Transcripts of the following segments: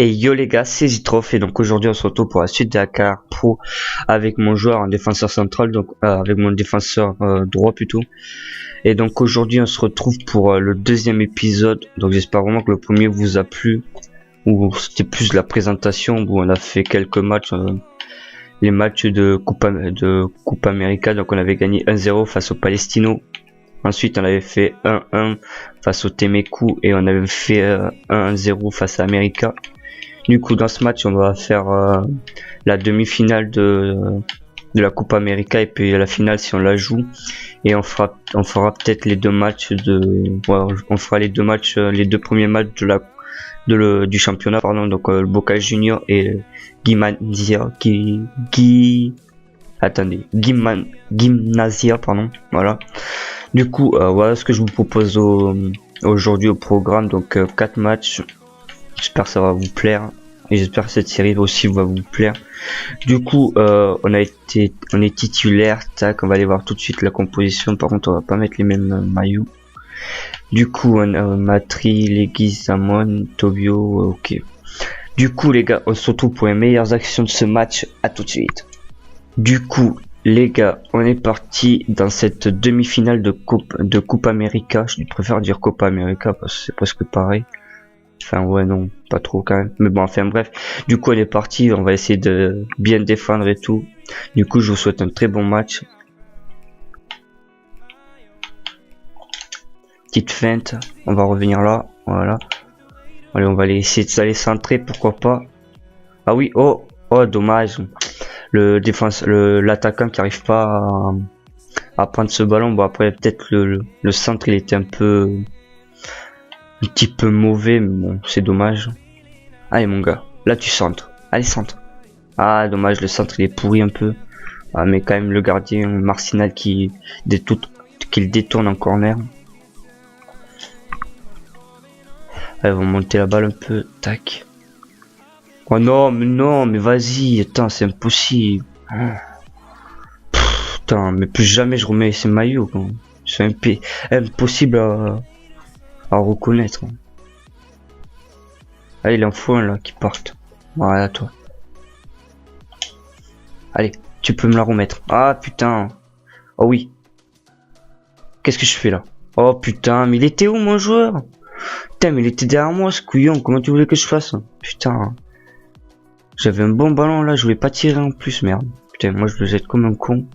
Et yo les gars, c'est Zitrof et donc aujourd'hui on se retrouve pour la suite de la carrière pro avec mon joueur en défenseur central, donc avec mon défenseur droit plutôt. Et donc aujourd'hui on se retrouve pour le deuxième épisode, donc j'espère vraiment que le premier vous a plu, ou c'était plus la présentation où on a fait quelques matchs, les matchs de Coupe América, donc on avait gagné 1-0 face au Palestino. Ensuite, on avait fait 1-1 face au Temeku et on avait fait 1-0 face à America. Du coup, dans ce match, on va faire la demi-finale de la Coupe América et puis la finale si on la joue. Et on fera peut-être les deux matchs on fera les deux matchs, les deux premiers matchs du championnat, pardon. Donc le Boca Junior et Gimnasia, pardon. Voilà. Du coup, voilà ce que je vous propose aujourd'hui au programme. Donc 4 matchs. J'espère que ça va vous plaire. Et j'espère que cette série aussi va vous plaire. Du coup, on est titulaire. Tac, on va aller voir tout de suite la composition. Par contre, on va pas mettre les mêmes maillots. Du coup, on a Matri, Leguizamon, Tobio, ok. Du coup, les gars, on se retrouve pour les meilleures actions de ce match. À tout de suite. Du coup, les gars, on est parti dans cette demi-finale de Coupe América. Je préfère dire Copa América parce que c'est presque pareil. Enfin ouais, non, pas trop quand même. Mais bon, enfin bref. Du coup, on est parti. On va essayer de bien défendre et tout. Du coup, je vous souhaite un très bon match. Petite feinte. On va revenir là. Voilà. Allez, on va essayer d'aller centrer, pourquoi pas. Ah oui, oh, dommage. L'attaquant qui arrive pas à prendre ce ballon. Bon, après, peut-être le centre, il était un petit peu mauvais, mais bon, c'est dommage. Allez, mon gars, là, tu centres. Allez, centre. Ah, dommage, le centre, il est pourri un peu. Ah, mais quand même, le gardien Marcinal qui le détourne en corner. Allez, on va monter la balle un peu. Tac. Oh non, mais vas-y, attends, c'est impossible. Putain, mais plus jamais je remets ces maillots, quoi. C'est impossible à reconnaître. Allez, il en faut un là qui parte. Voilà, toi. Allez, tu peux me la remettre. Ah putain. Oh oui. Qu'est-ce que je fais là? Oh putain, mais il était où mon joueur? Putain, mais il était derrière moi ce couillon. Comment tu voulais que je fasse? Putain. J'avais un bon ballon là, je voulais pas tirer en plus, merde. Putain, moi je le jette comme un con.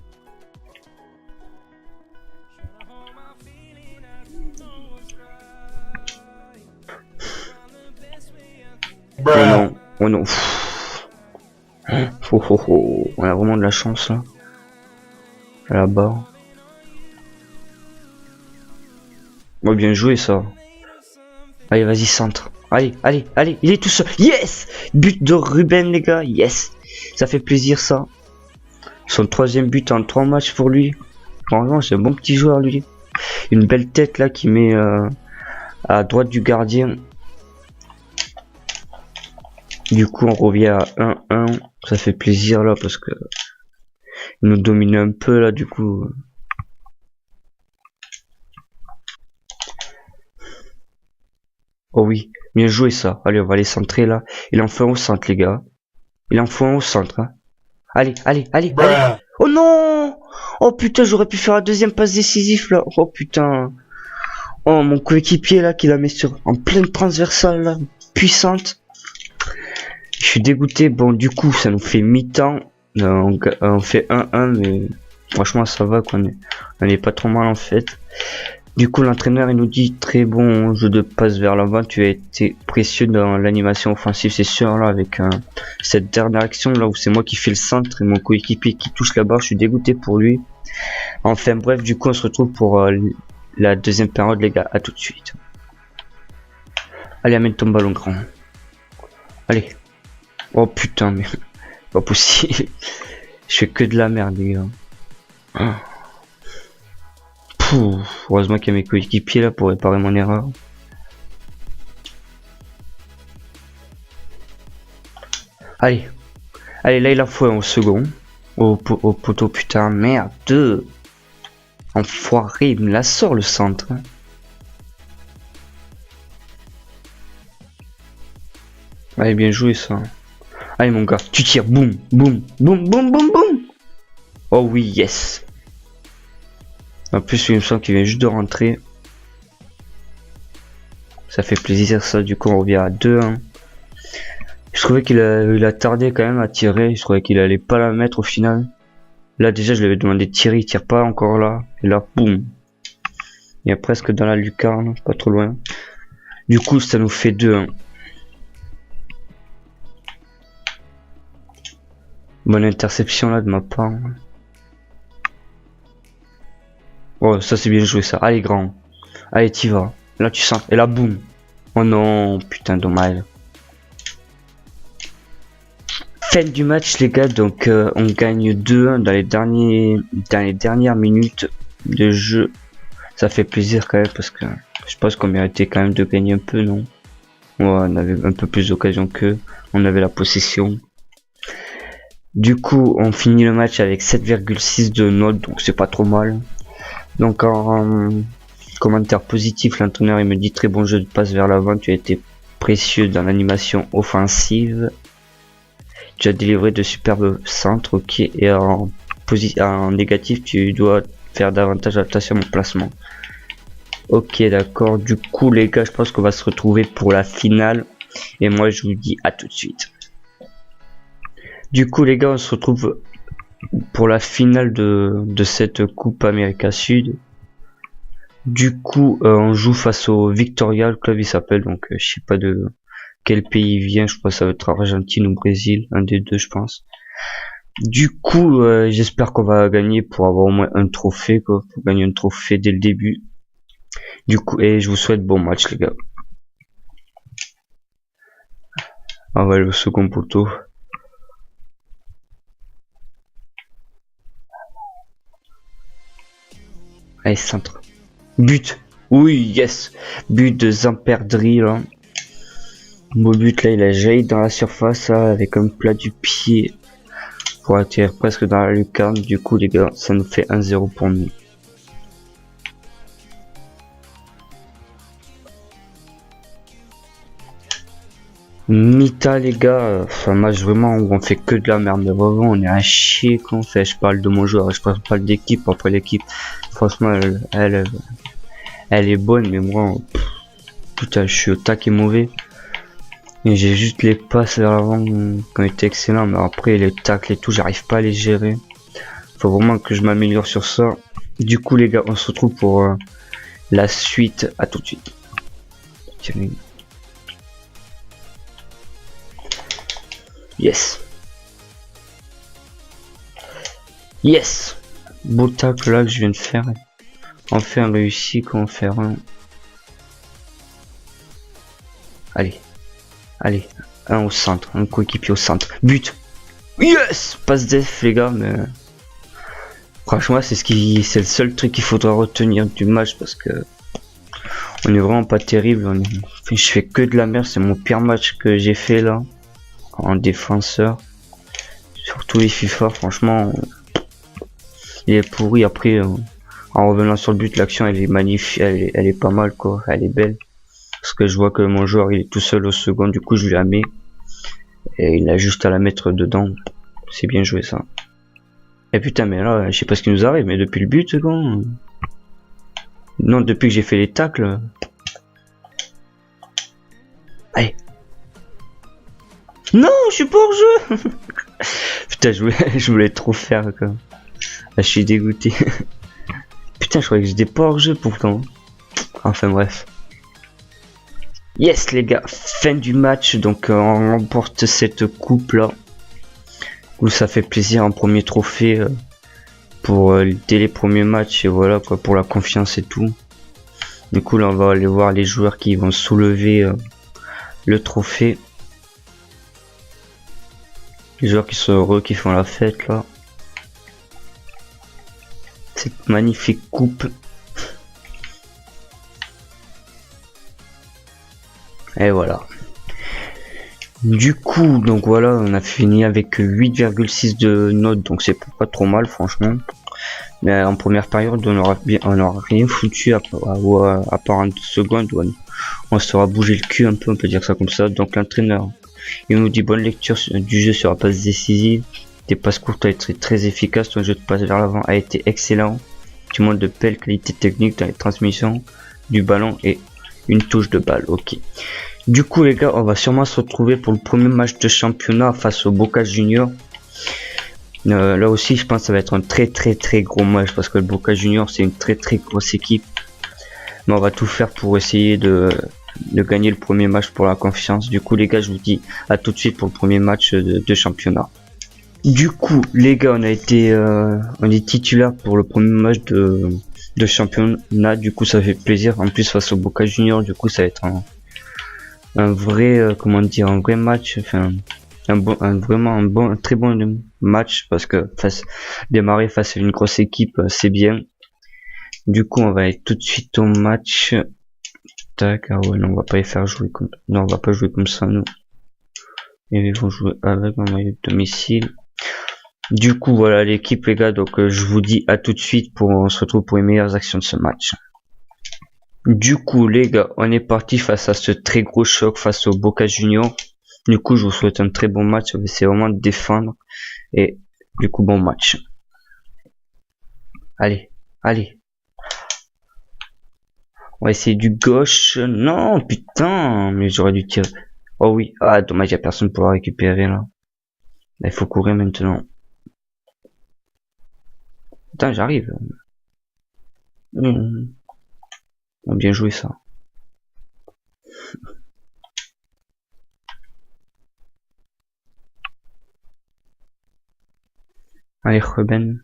Oh non, oh non. On a vraiment de la chance là. Là-bas. Oh, bien joué ça. Allez, vas-y, centre. Allez, il est tout seul. Yes! But de Ruben, les gars. Yes! Ça fait plaisir ça. Son 3e but en 3 matchs pour lui. Franchement, c'est un bon petit joueur lui. Une belle tête là qui met à droite du gardien. Du coup, on revient à 1-1. Ça fait plaisir là parce que il nous domine un peu là du coup. Oh oui, bien joué ça. Allez, on va aller centrer là. Il en faut un au centre, les gars. Il en faut un au centre. Hein. Allez. Oh non! Oh putain, j'aurais pu faire la deuxième passe décisive là. Oh putain. Oh, mon coéquipier là qui la met en pleine transversale là. Puissante. Je suis dégoûté. Bon, du coup, ça nous fait mi-temps. On fait 1-1, mais franchement, ça va qu'on est pas trop mal en fait. Du coup, l'entraîneur il nous dit très bon jeu de passe vers l'avant, tu as été précieux dans l'animation offensive, c'est sûr là avec cette dernière action là où c'est moi qui fais le centre et mon coéquipier qui touche la barre, je suis dégoûté pour lui. Enfin bref, du coup on se retrouve pour la deuxième période les gars, à tout de suite. Allez, amène ton ballon grand. Allez. Oh putain, mais pas possible. Je fais que de la merde les gars. Ah. Heureusement qu'il y a mes coéquipiers là pour réparer mon erreur. Allez, là il a faut un au second. Au poteau, putain, merde. Enfoiré, il me la sort le centre. Allez, bien joué ça. Allez mon gars, tu tires, boum, boum, boum, boum, boum, boum. Oh oui, yes. En plus, il me semble qu'il vient juste de rentrer. Ça fait plaisir ça, du coup on revient à 2-1. Je trouvais qu'il a tardé quand même à tirer, je trouvais qu'il allait pas la mettre au final. Là déjà je lui avais demandé de tirer, il tire pas encore là. Et là, boum. Il est presque dans la lucarne, pas trop loin. Du coup ça nous fait 2-1. Bonne interception là de ma part. Oh ça c'est bien joué ça, allez grand. Allez t'y vas. Là tu sens. Et là boum. Oh non, putain dommage. Fin du match les gars, donc on gagne 2-1 dans les dernières minutes de jeu. Ça fait plaisir quand même parce que je pense qu'on méritait quand même de gagner un peu, non? Ouais, on avait un peu plus d'occasion qu'eux, on avait la possession. Du coup on finit le match avec 7,6 de note, donc c'est pas trop mal. Donc en commentaire positif, l'entraîneur il me dit très bon jeu de passe vers l'avant, tu as été précieux dans l'animation offensive. Tu as délivré de superbes centres, ok, et en négatif, tu dois faire davantage attention à mon placement. Ok, d'accord, du coup, les gars, je pense qu'on va se retrouver pour la finale, et moi, je vous dis à tout de suite. Du coup, les gars, on se retrouve pour la finale de cette Coupe América Sud. Du coup, on joue face au Victoria, le club il s'appelle, donc je sais pas de quel pays il vient, je crois que ça va être Argentine ou Brésil, un des deux je pense. Du coup j'espère qu'on va gagner pour avoir au moins un trophée quoi, pour gagner un trophée dès le début. Du coup, et je vous souhaite bon match les gars. On va aller au second poteau. Allez centre. But. Oui yes. But de Zamperdri là. Mon but là il a jailli dans la surface là, avec un plat du pied pour atterrir presque dans la lucarne. Du coup les gars ça nous fait 1-0 pour nous. Mita les gars, un match vraiment où on fait que de la merde, mais vraiment on est à chier quand on fait. Je parle de mon joueur, je parle pas d'équipe. Après l'équipe franchement elle est bonne, mais moi putain je suis au taquet mauvais. Et j'ai juste les passes vers l'avant qui ont été excellents, mais après les tacles et tout, j'arrive pas à les gérer. Faut vraiment que je m'améliore sur ça. Du coup les gars, on se retrouve pour la suite. À tout de suite. Yes. Yes. Beau tacle là que je viens de faire. Enfin réussi qu'on faire un. Allez. Allez, un au centre, un coéquipier au centre. But. Yes. Passe def les gars, mais franchement c'est le seul truc qu'il faudra retenir du match parce que on est vraiment pas terrible. Je fais que de la merde, c'est mon pire match que j'ai fait là en défenseur. Surtout les FIFA, franchement, il est pourri. Après, en revenant sur le but, l'action elle est magnifique, elle est pas mal quoi, elle est belle. Parce que je vois que mon joueur il est tout seul au second, du coup je lui la mets et il a juste à la mettre dedans. C'est bien joué ça. Et putain mais là je sais pas ce qui nous arrive, mais depuis le but quoi. Non, depuis que j'ai fait les tacles. Allez. Non, je suis pas hors jeu. Putain je voulais trop faire quoi. Là, je suis dégoûté. Putain je croyais que j'étais pas hors jeu pourtant. Enfin bref. Yes les gars, fin du match, donc on remporte cette coupe là, où ça fait plaisir, un premier trophée pour dès les premiers matchs et voilà quoi, pour la confiance et tout. Du coup là on va aller voir les joueurs qui vont soulever le trophée, les joueurs qui sont heureux, qui font la fête là. Cette magnifique coupe. Et voilà. Du coup, donc voilà, on a fini avec 8,6 de notes, donc c'est pas trop mal franchement. Mais en première période, on aura rien foutu à part en seconde où on sera bougé le cul un peu, on peut dire ça comme ça. Donc l'entraîneur, Il nous dit bonne lecture du jeu sur la passe décisive. Tes passes courtes ont été très efficaces. Ton jeu de passe vers l'avant a été excellent. Tu montres de belles qualités techniques dans les transmissions du ballon et une touche de balle. Ok. Du coup les gars, on va sûrement se retrouver pour le premier match de championnat face au Boca Juniors. Là aussi je pense que ça va être un très gros match parce que le Boca Juniors c'est une très grosse équipe. Mais on va tout faire pour essayer de gagner le premier match pour la confiance. Du coup les gars, je vous dis à tout de suite pour le premier match de championnat. Du coup les gars, on est titulaire pour le premier match de championnat. Du coup ça fait plaisir, en plus face au Boca Juniors. Du coup ça va être un vrai comment dire, un vrai match, enfin un très bon match parce que démarrer face à une grosse équipe c'est bien. Du coup on va aller tout de suite au match. Tac, ah ouais non, on va pas les faire jouer comme non, on va pas jouer comme ça nous. Et ils vont jouer avec un maillot de domicile. Du coup voilà l'équipe les gars, donc je vous dis à tout de suite on se retrouve pour les meilleures actions de ce match. Du coup les gars, on est parti face à ce très gros choc face au Boca Juniors. Du coup je vous souhaite un très bon match, on va essayer vraiment de défendre et du coup bon match. Allez. On va essayer du gauche. Non putain, mais j'aurais dû tirer. Oh oui, ah dommage, il y a personne pour la récupérer là. Il faut courir maintenant. Putain, j'arrive. On a bien joué ça. Allez, Ruben.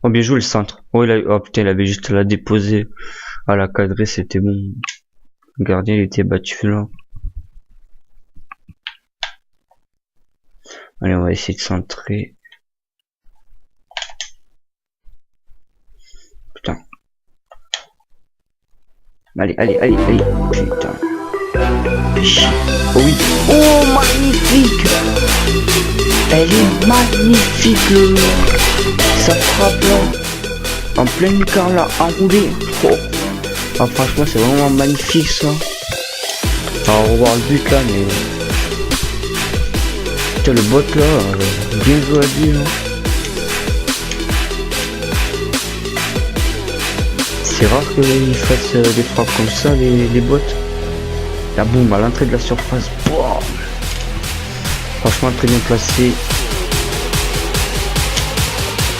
Oh, bien joué le centre. Oh, oh putain, il avait juste à la déposer. À la cadrer, c'était bon. Le gardien, il était battu là. Allez, on va essayer de centrer. Putain. Allez. Putain. Oh oui. Oh, magnifique. Elle est magnifique. Ça frappe là. En pleine lucarne là, enroulé. Oh. Ah, franchement, c'est vraiment magnifique ça. On va revoir le but là, mais. Putain, le bot là, bien joué à lui là. C'est rare qu'ils fassent des frappes comme ça, les bots. La boum à l'entrée de la surface. Boum. Franchement, très bien placé.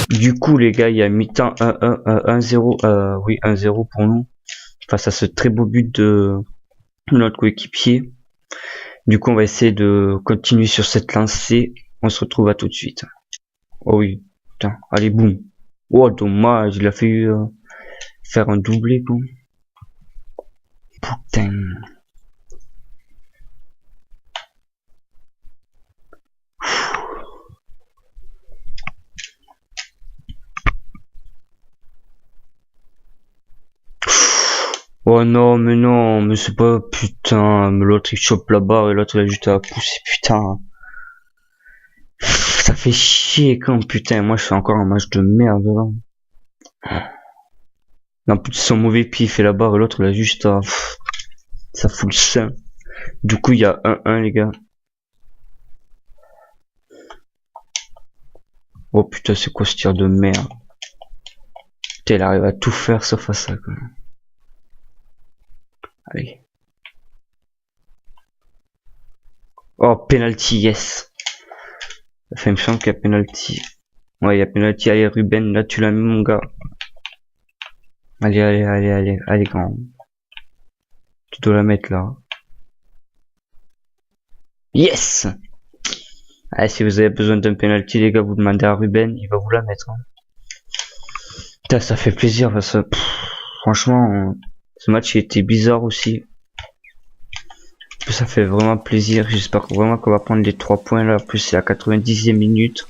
Du coup, les gars, il y a mi-temps 1-0. Oui, 1-0 pour nous. Face à ce très beau but de notre coéquipier. Du coup, on va essayer de continuer sur cette lancée. On se retrouve à tout de suite. Oh oui, putain, allez, boum. Oh, dommage, il a fait faire un doublé, quoi. Putain. Oh non, mais c'est pas, putain, mais l'autre il chope la barre et l'autre il a juste à pousser, putain. Ça fait chier quand, putain, moi je fais encore un match de merde là. En plus son mauvais pied il fait la barre et l'autre il a juste à... Ça fout le sein. Du coup il y a 1-1 les gars. Oh putain, c'est quoi ce tir de merde. Putain, il arrive à tout faire sauf à ça quand même. Allez. Oh, penalty, yes. Ça fait une chance qu'il y a penalty. Ouais, il y a penalty. Allez, Ruben, là tu l'as mis, mon gars. Allez, grand. Tu dois la mettre là. Yes. Allez, si vous avez besoin d'un penalty, les gars, vous demandez à Ruben, il va vous la mettre. Hein. Putain, ça fait plaisir parce que franchement, ce match il était bizarre aussi. Ça fait vraiment plaisir. J'espère vraiment qu'on va prendre les 3 points là. En plus, c'est à 90e minute.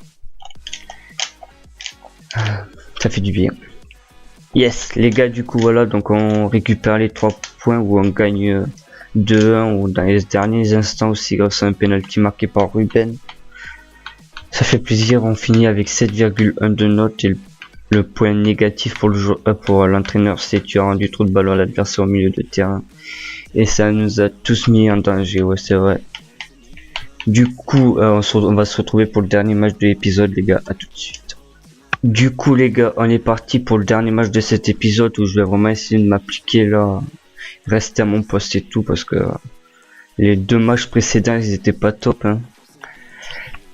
Ça fait du bien. Yes, les gars, du coup, voilà. Donc, on récupère les 3 points ou on gagne 2-1 ou dans les derniers instants aussi grâce à un penalty marqué par Ruben. Ça fait plaisir. On finit avec 7,1 de note et le point négatif pour l'entraîneur, c'est tu as rendu trop de ballons à l'adversaire au milieu de terrain. Et ça nous a tous mis en danger, ouais c'est vrai. Du coup, on va se retrouver pour le dernier match de l'épisode, les gars. À tout de suite. Du coup, les gars, on est parti pour le dernier match de cet épisode où je vais vraiment essayer de m'appliquer là, rester à mon poste et tout, parce que les 2 matchs précédents, ils étaient pas top. Hein.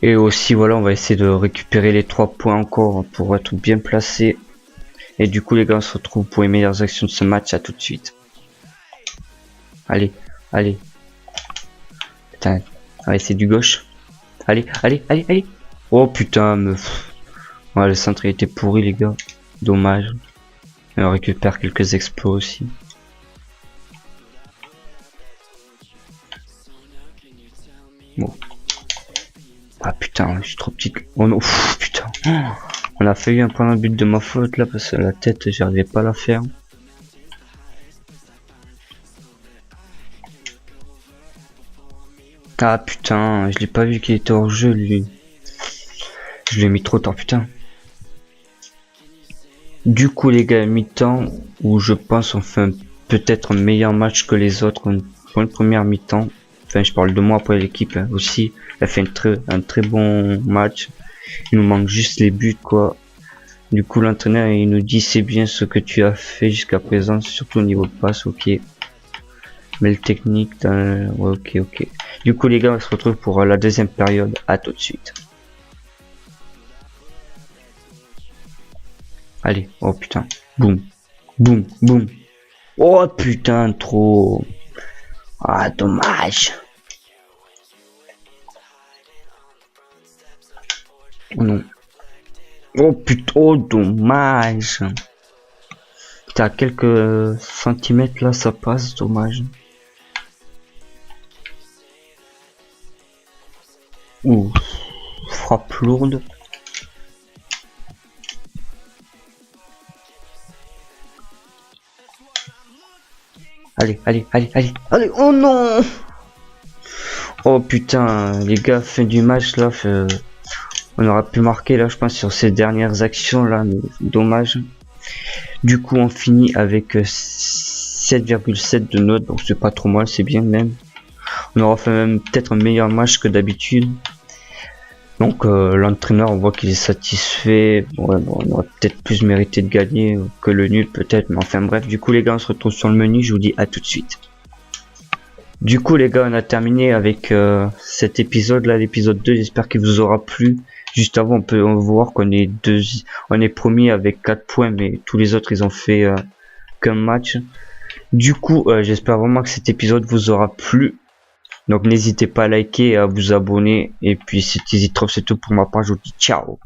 Et aussi, voilà, on va essayer de récupérer les 3 points encore pour être bien placé. Et du coup, les gars, on se retrouve pour les meilleures actions de ce match. À tout de suite. Allez, allez. Putain, allez, c'est du gauche. Allez, allez, allez, allez. Oh putain, me... Ouais, le centre il était pourri, les gars. Dommage. Et on récupère quelques exploits aussi. Bon. Ah putain, je suis trop petit. Oh non, pff, putain. On a failli un point de but de ma faute là parce que la tête, j'arrivais pas à la faire. Ah putain, je l'ai pas vu qu'il était hors jeu lui. Je l'ai mis trop tard, putain. Du coup les gars, mi-temps où je pense on fait peut-être un meilleur match que les autres pour une première mi-temps. Enfin, je parle de moi pour l'équipe hein, aussi. Elle a fait un très bon match. Il nous manque juste les buts quoi. Du coup l'entraîneur il nous dit c'est bien ce que tu as fait jusqu'à présent, surtout au niveau de passe, ok. Mais le technique, ouais, ok. Du coup les gars, on se retrouve pour la deuxième période. À tout de suite. Allez, oh putain, boum, boum, boum. Oh putain, trop. Ah, dommage. Oh non. Oh putain, oh dommage. Putain, à quelques centimètres là, ça passe, dommage. Ouh, frappe lourde. Allez, allez, allez, allez, allez, oh non! Oh putain, les gars, fin du match là, on aura pu marquer là, je pense, sur ces dernières actions là, mais dommage. Du coup, on finit avec 7,7 de notes, donc c'est pas trop mal, c'est bien même. On aura fait même peut-être un meilleur match que d'habitude. Donc l'entraîneur, on voit qu'il est satisfait. Ouais, bon, on aurait peut-être plus mérité de gagner que le nul peut-être, mais enfin bref. Du coup les gars, on se retrouve sur le menu, je vous dis à tout de suite. Du coup les gars, on a terminé avec cet épisode là, l'épisode 2, j'espère qu'il vous aura plu. Juste avant, on peut voir qu'on est on est premier avec 4 points, mais tous les autres ils ont fait qu'un match. Du coup, j'espère vraiment que cet épisode vous aura plu. Donc n'hésitez pas à liker et à vous abonner. Et puis c'était trop, c'est tout pour ma part, je vous dis ciao.